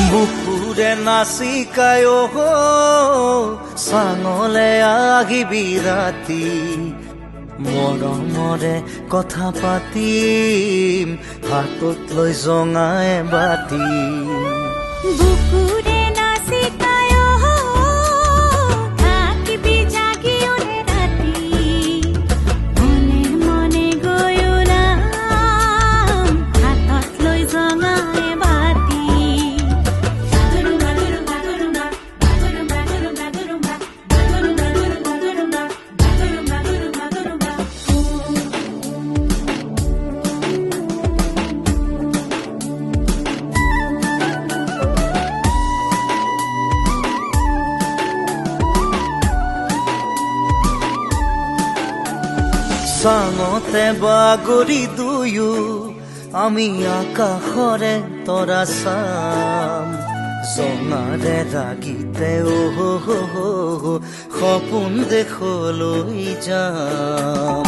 বুকুৰে নাচিকায় চাঙলে আহিবি ৰাতি মৰমৰে কথা পাতিম হাতত লৈ জঙাই বাতি বুকুৰে নাচিকায় থাকিবি জাগি ওৰে ৰাতি মনে মনে গৈ ওলাম হাতত লৈ জঙাই বাতি চাঙতে বাগৰি দুয়ো আমি আকাশৰে তৰা চাম জঙাৰে ৰাগিতে সপোন দেশলৈ যাম।